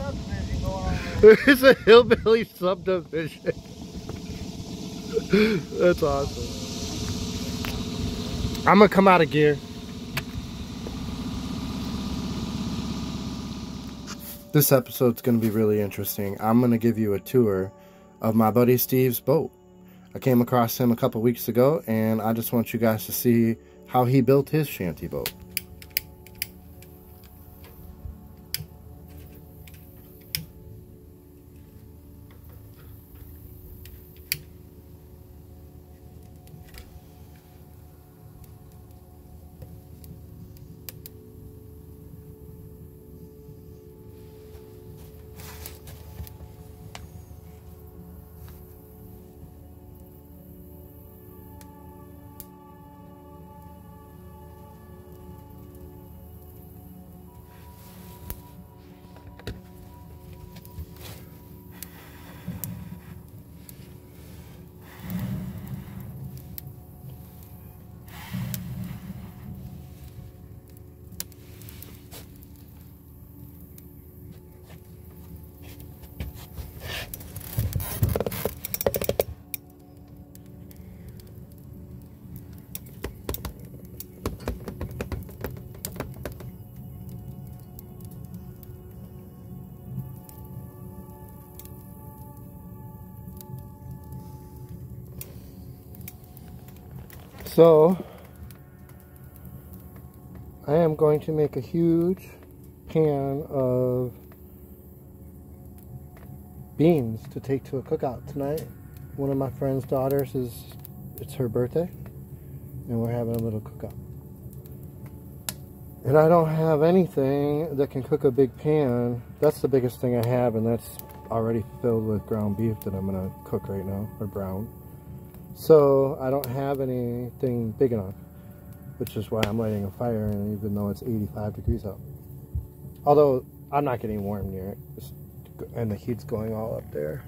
subdivision going on there. There's a hillbilly subdivision. That's awesome. I'm gonna come out of gear. This episode's gonna be really interesting. I'm gonna give you a tour of my buddy Steve's boat. I came across him a couple weeks ago, and I just want you guys to see how he built his shanty boat. So, I am going to make a huge pan of beans to take to a cookout tonight. One of my friend's daughters it's her birthday, and we're having a little cookout. And I don't have anything that can cook a big pan. That's the biggest thing I have, and that's already filled with ground beef that I'm gonna cook right now, or brown. So I don't have anything big enough, which is why I'm lighting a fire, and even though it's 85 degrees out. Although I'm not getting warm near it, and the heat's going all up there.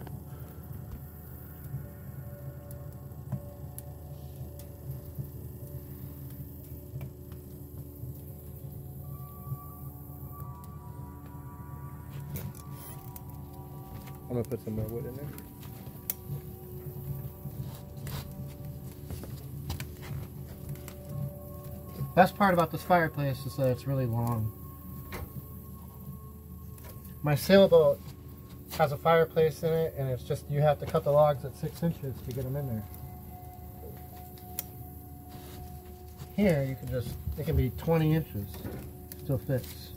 I'm gonna put some more wood in there. Best part about this fireplace is that it's really long. My sailboat has a fireplace in it, and it's just, you have to cut the logs at 6 inches to get them in there. Here, you can just, it can be 20 inches, still fits.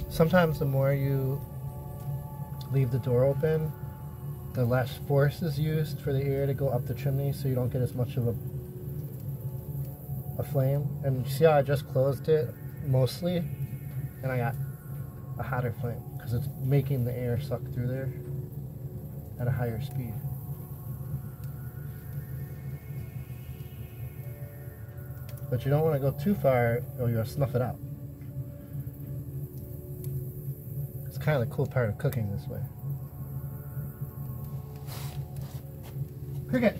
Sometimes the more you leave the door open, the less force is used for the air to go up the chimney, so you don't get as much of a flame. And you see how I just closed it mostly, and I got a hotter flame because it's making the air suck through there at a higher speed. But you don't want to go too far or you'll snuff it out. It's kind of the cool part of cooking this way. Cricket!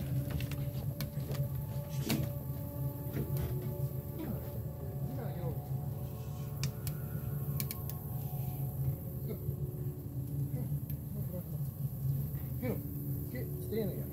Stay in there.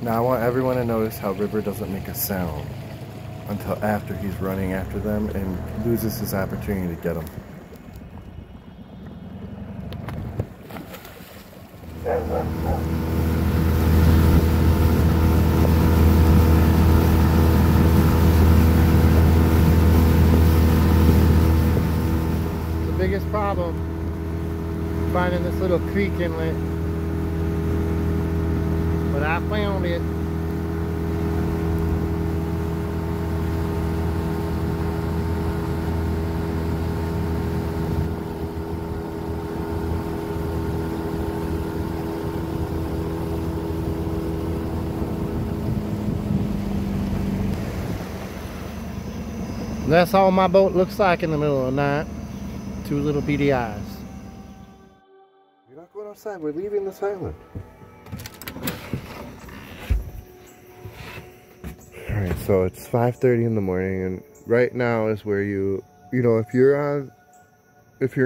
Now I want everyone to notice how River doesn't make a sound until after he's running after them and loses his opportunity to get them. The biggest problem finding this little creek inlet, but I found it. That's all my boat looks like in the middle of the night. Two little beady eyes. You're not going outside, we're leaving this island. Alright, so it's 5:30 in the morning, and right now is where you know, if you're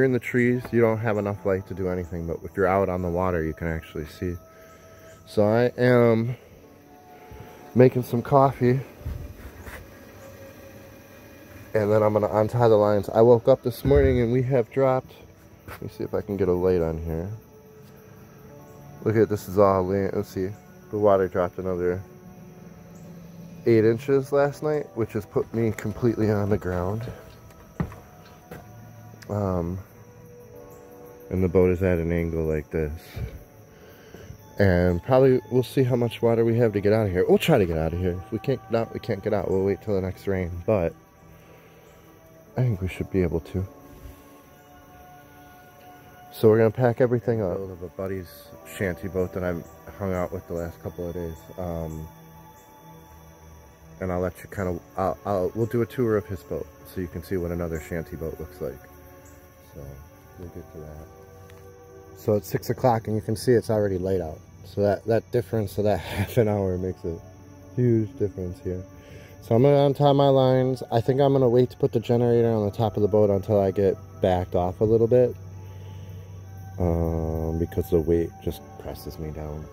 in the trees, you don't have enough light to do anything, but if you're out on the water, you can actually see. So I am making some coffee, and then I'm gonna untie the lines. I woke up this morning and we have dropped, let me see if I can get a light on here. Look at this, is all land. Let's see, the water dropped another 8 inches last night, which has put me completely on the ground. And the boat is at an angle like this. And probably we'll see how much water we have to get out of here. We'll try to get out of here. If we can't get out, we can't get out. We'll wait till the next rain, but I think we should be able to. So we're gonna pack everything up. Of a buddy's shanty boat that I've hung out with the last couple of days. And I'll let you kind of, we'll do a tour of his boat so you can see what another shanty boat looks like. So we'll get to that. So it's 6 o'clock and you can see it's already light out. So that difference of that half an hour makes a huge difference here. So I'm gonna untie my lines. I think I'm gonna wait to put the generator on the top of the boat until I get backed off a little bit. Because the weight just presses me down.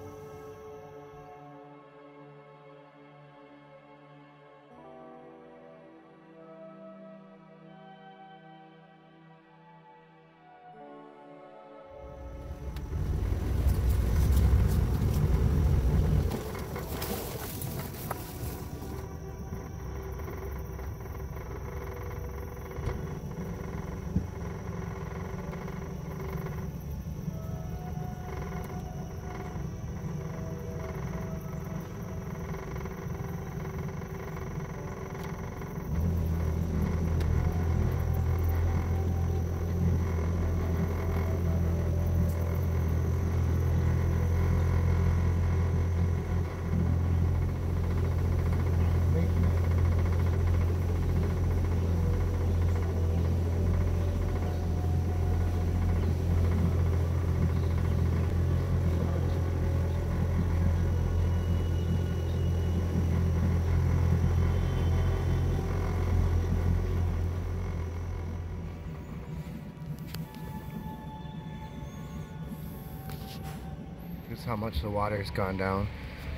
Here's how much the water's gone down.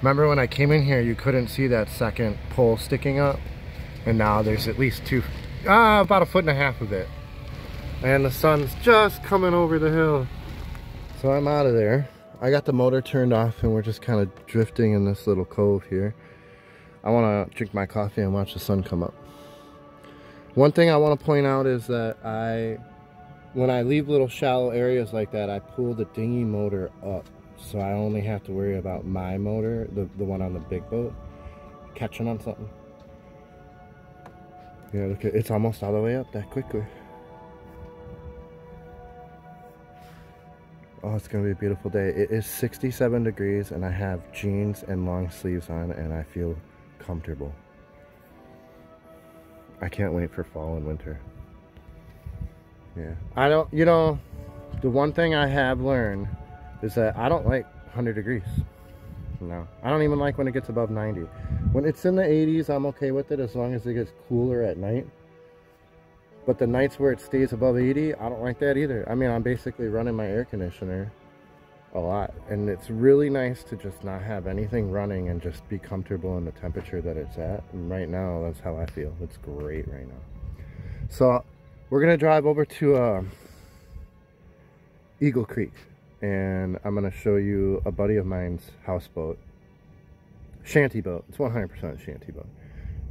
Remember when I came in here, you couldn't see that second pole sticking up, and now there's at least about 1.5 feet of it. And the sun's just coming over the hill. So I'm out of there. I got the motor turned off and we're just kind of drifting in this little cove here. I want to drink my coffee and watch the sun come up. One thing I want to point out is that when I leave little shallow areas like that, I pull the dinghy motor up. So I only have to worry about my motor, the one on the big boat, catching on something. Yeah, look, it's almost all the way up that quickly. Oh, it's gonna be a beautiful day. It is 67 degrees and I have jeans and long sleeves on and I feel comfortable. I can't wait for fall and winter. Yeah. The one thing I have learned is that I don't like 100 degrees. No. I don't even like when it gets above 90. When it's in the 80s, I'm okay with it as long as it gets cooler at night. But the nights where it stays above 80, I don't like that either. I mean, I'm basically running my air conditioner a lot, and it's really nice to just not have anything running and just be comfortable in the temperature that it's at. And right now, that's how I feel. It's great right now. So we're gonna drive over to Eagle Creek, and I'm gonna show you a buddy of mine's houseboat, Shanty Boat. It's 100% Shanty Boat,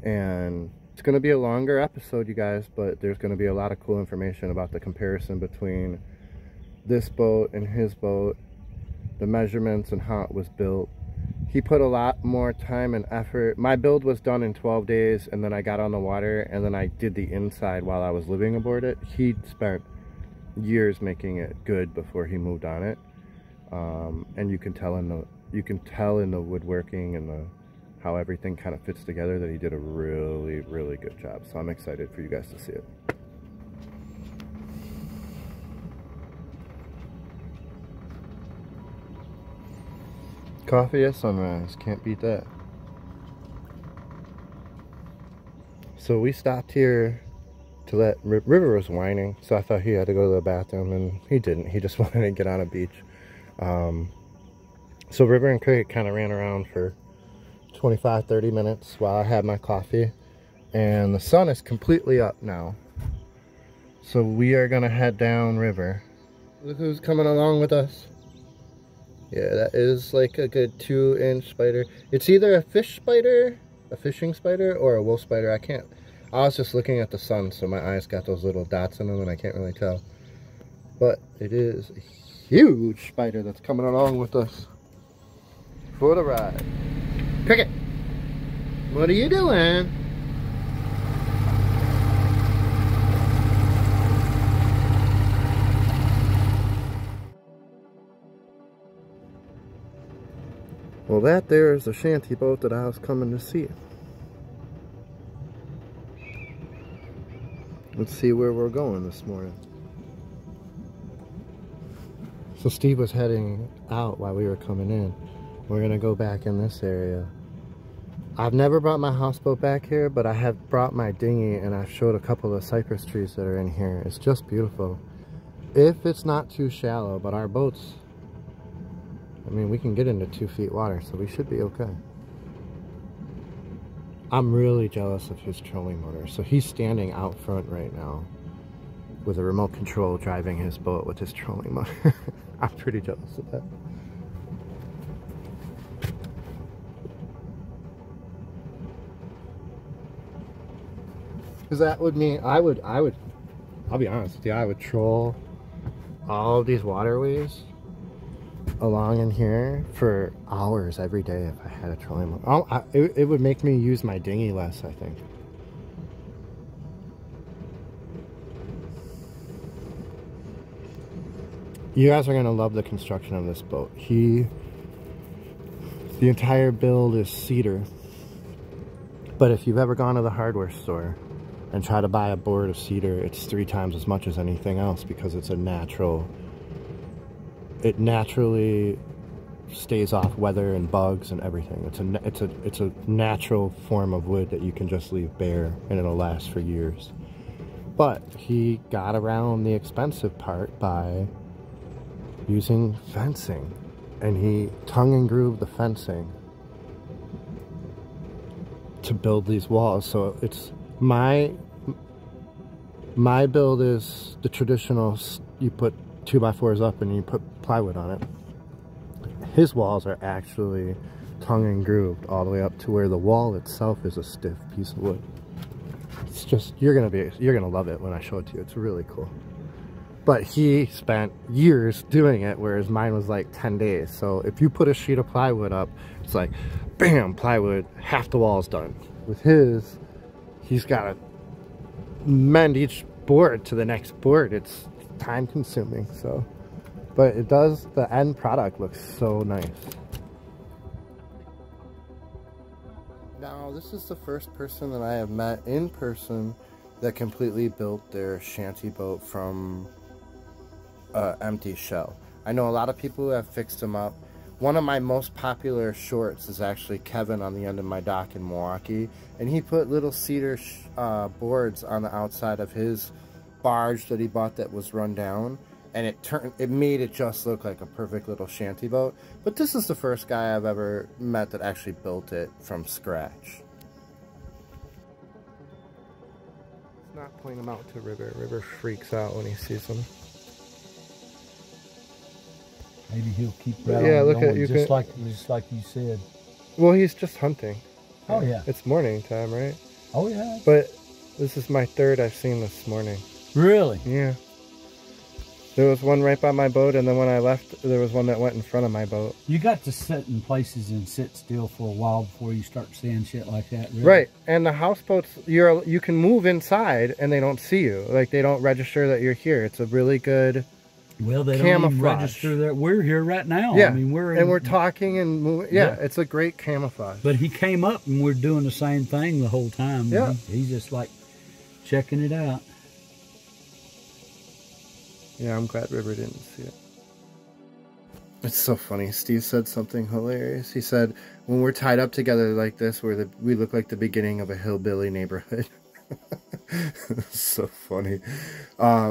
and it's gonna be a longer episode, you guys, but there's gonna be a lot of cool information about the comparison between this boat and his boat, the measurements and how it was built. He put a lot more time and effort. My build was done in 12 days, and then I got on the water, and then I did the inside while I was living aboard it. He spent years making it good before he moved on it, and you can tell in the woodworking and how everything kind of fits together that he did a really, really good job. So I'm excited for you guys to see it. Coffee at sunrise, can't beat that. So we stopped here to let River was whining, so I thought he had to go to the bathroom, and he didn't. He just wanted to get on a beach. So River and Craig kind of ran around for 25-30 minutes while I had my coffee, and the sun is completely up now. So we are gonna head down river. Look who's coming along with us. Yeah, that is like a good 2-inch spider. It's either a fish spider, a fishing spider, or a wolf spider. I was just looking at the sun, so my eyes got those little dots in them and I can't really tell. But it is a huge spider that's coming along with us for the ride. Cricket, what are you doing? Well, that there is the Shanty Boat that I was coming to see. Let's see where we're going this morning. So Steve was heading out while we were coming in. We're gonna go back in this area. I've never brought my houseboat back here, but I have brought my dinghy, and I've showed a couple of cypress trees that are in here. It's just beautiful. If it's not too shallow, but our boats, I mean, we can get into 2 feet water, so we should be okay. I'm really jealous of his trolling motor. So he's standing out front right now with a remote control driving his boat with his trolling motor. I'm pretty jealous of that. Because that would mean I'll be honest with you, I would troll all of these waterways along in here for hours every day if I had a trolling motor. It would make me use my dinghy less, I think. You guys are going to love the construction of this boat. The entire build is cedar. But if you've ever gone to the hardware store and try to buy a board of cedar, it's 3 times as much as anything else because it's a natural. It naturally stays off weather and bugs and everything. It's a natural form of wood that you can just leave bare and it'll last for years. But he got around the expensive part by using fencing, and he tongue and grooved the fencing to build these walls. So it's my build is the traditional, you put 2x4s up and you put plywood on it. His walls are actually tongue and grooved all the way up to where the wall itself is a stiff piece of wood. It's just, you're gonna love it when I show it to you. It's really cool. But he spent years doing it, whereas mine was like 10 days. So if you put a sheet of plywood up, it's like, bam, plywood, half the wall's done. With his, he's got to mend each board to the next board. It's time consuming, so. But it does, the end product looks so nice. Now, this is the first person that I have met in person that completely built their shanty boat from empty shell. I know a lot of people who have fixed them up. One of my most popular shorts is actually Kevin on the end of my dock in Milwaukee, and he put little cedar boards on the outside of his barge that he bought that was run down, and it made it just look like a perfect little shanty boat. But this is the first guy I've ever met that actually built it from scratch. Let's not point him out to River. River freaks out when he sees him. Maybe he'll keep right yeah, on look going, at you. Just like you said. Well, he's just hunting. Oh yeah. It's morning time, right? Oh yeah. But this is my third I've seen this morning. Really? Yeah. There was one right by my boat, and then when I left, there was one that went in front of my boat. You got to sit in places and sit still for a while before you start seeing shit like that, really. Right, and the houseboats, you can move inside, and they don't see you. Like, they don't register that you're here. It's a really good well, they camouflage. don't even register that we're here right now. Yeah, I mean, we're talking and moving. Yeah, it's a great camouflage. But he came up, and we're doing the same thing the whole time. Yeah. He's just like checking it out. Yeah, I'm glad River didn't see it. It's so funny. Steve said something hilarious. He said, when we're tied up together like this, we look like the beginning of a hillbilly neighborhood. So funny.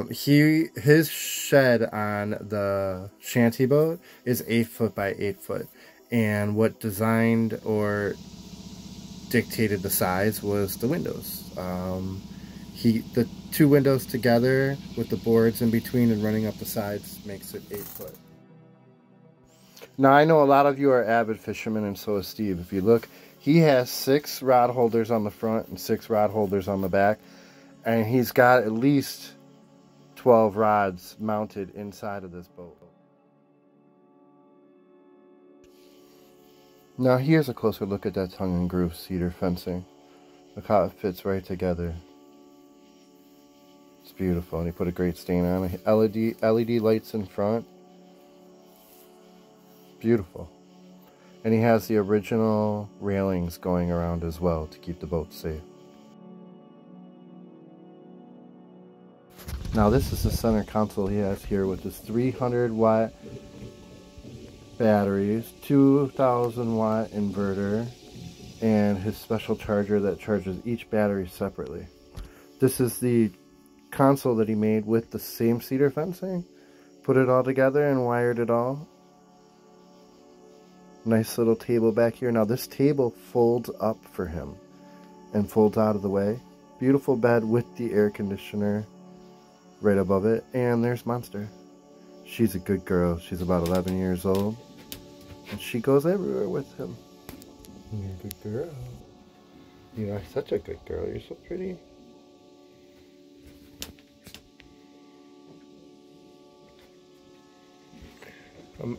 His shed on the Shanty Boat is 8 foot by 8 foot. And what designed or dictated the size was the windows. The 2 windows together with the boards in between and running up the sides makes it 8 foot. Now I know a lot of you are avid fishermen, and so is Steve. If you look, he has 6 rod holders on the front and 6 rod holders on the back, and he's got at least 12 rods mounted inside of this boat. Now here's a closer look at that tongue and groove cedar fencing. Look how it fits right together. It's beautiful, and he put a great stain on it. LED lights in front. Beautiful. And he has the original railings going around as well to keep the boat safe. Now this is the center console he has here with his 300 watt batteries, 2000 watt inverter, and his special charger that charges each battery separately. This is the console that he made with the same cedar fencing. Put it all together and wired it all. Nice little table back here. Now this table folds up for him and folds out of the way. Beautiful bed with the air conditioner right above it. And there's Monster. She's a good girl. She's about 11 years old. And she goes everywhere with him. You're a good girl. You are such a good girl. You're so pretty.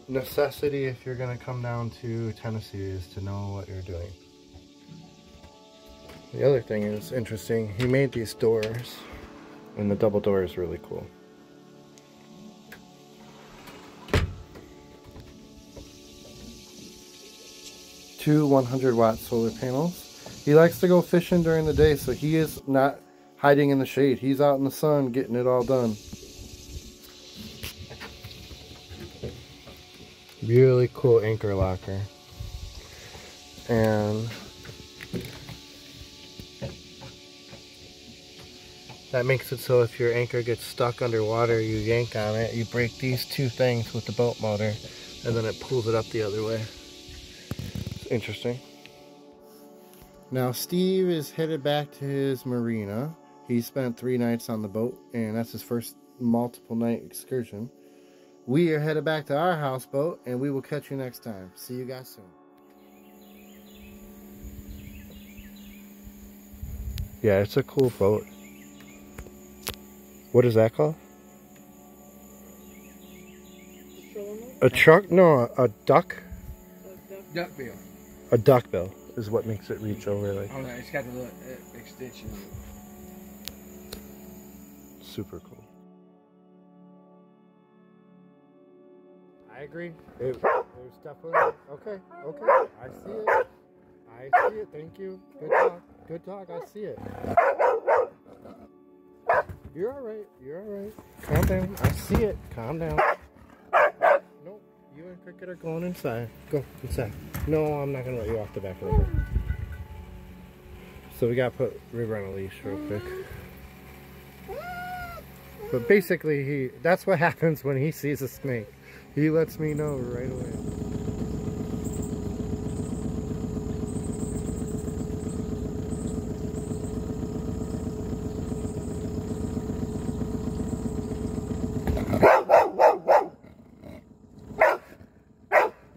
Necessity if you're going to come down to Tennessee is to know what you're doing. The other thing is interesting, he made these doors, and the double door is really cool. Two 100 watt solar panels. He likes to go fishing during the day, so he is not hiding in the shade. He's out in the sun getting it all done. Really cool anchor locker. And that makes it so if your anchor gets stuck underwater, you yank on it, you break these 2 things with the boat motor, and then it pulls it up the other way. It's interesting. Now Steve is headed back to his marina. He spent 3 nights on the boat, and that's his first multiple night excursion. We are headed back to our houseboat, and we will catch you next time. See you guys soon. Yeah, it's a cool boat. What is that called? A truck? No, a duck? Duckbill. A duckbill is what makes it reach over like. Oh no, it's got the little extension on it. Super cool. I agree. There's definitely okay. I see it. I see it. Thank you. Good talk. Good talk. I see it. You're all right. You're all right. Calm down. I see it. Calm down. Nope. You and Cricket are going inside. Go inside. No, I'm not gonna let you off the back of the boat. So we gotta put River on a leash real quick. But basically, that's what happens when he sees a snake. He lets me know right away.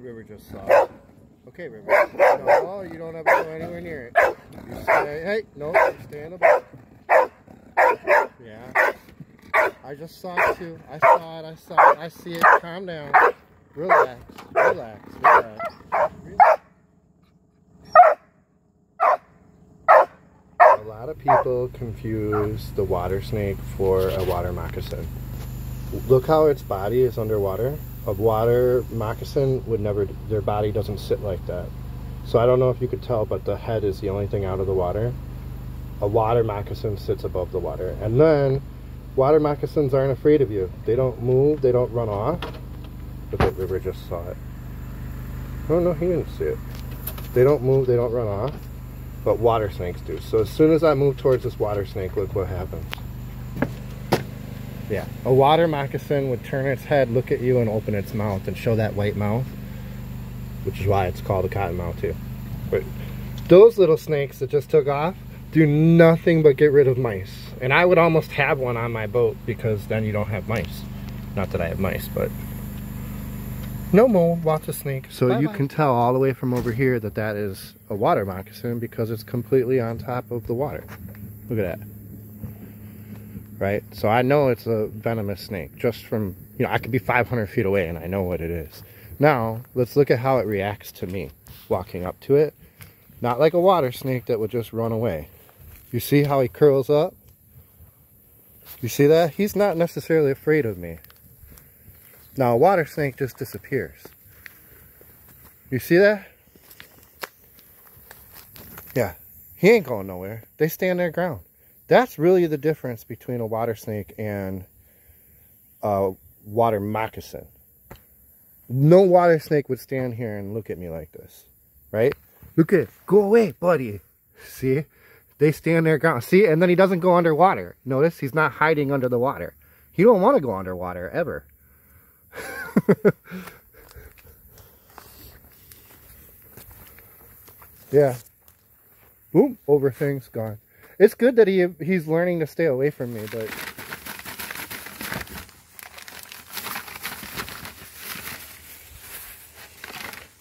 River just saw it. Okay, River. No, you don't have to go anywhere near it. You stay, hey, no, you stay in the boat. Yeah. I just saw it too. I saw it. I see it. Calm down. Relax. Relax. Relax. A lot of people confuse the water snake for a water moccasin. Look how its body is underwater. A water moccasin would never, their body doesn't sit like that. So I don't know if you could tell, but the head is the only thing out of the water. A water moccasin sits above the water. And then, water moccasins aren't afraid of you. They don't move, they don't run off. But the River just saw it. Oh no, he didn't see it. They don't move, they don't run off. But water snakes do. So as soon as I move towards this water snake, look what happens. Yeah, a water moccasin would turn its head, look at you, and open its mouth and show that white mouth, which is why it's called a cottonmouth too. But those little snakes that just took off do nothing but get rid of mice. And I would almost have one on my boat because then you don't have mice. Not that I have mice, but no more. Watch a snake. So you can tell all the way from over here that that is a water moccasin because it's completely on top of the water. Look at that. Right? So I know it's a venomous snake just from, you know, I could be 500 feet away and I know what it is. Now, let's look at how it reacts to me walking up to it. Not like a water snake that would just run away. You see how he curls up? You see that? He's not necessarily afraid of me. Now, a water snake just disappears. You see that? Yeah. He ain't going nowhere. They stand their ground. That's really the difference between a water snake and a water moccasin. No water snake would stand here and look at me like this, right? Look at it. Go away, buddy. See? They stand their ground. See? And then he doesn't go underwater. Notice? He's not hiding under the water. He don't want to go underwater, ever. Yeah. Boom. Over things. Gone. It's good that he's learning to stay away from me, but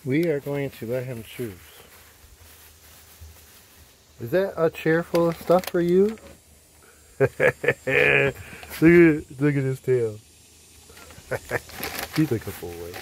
we are going to let him choose. Is that a chair full of stuff for you? Look at his tail. He's like a boy.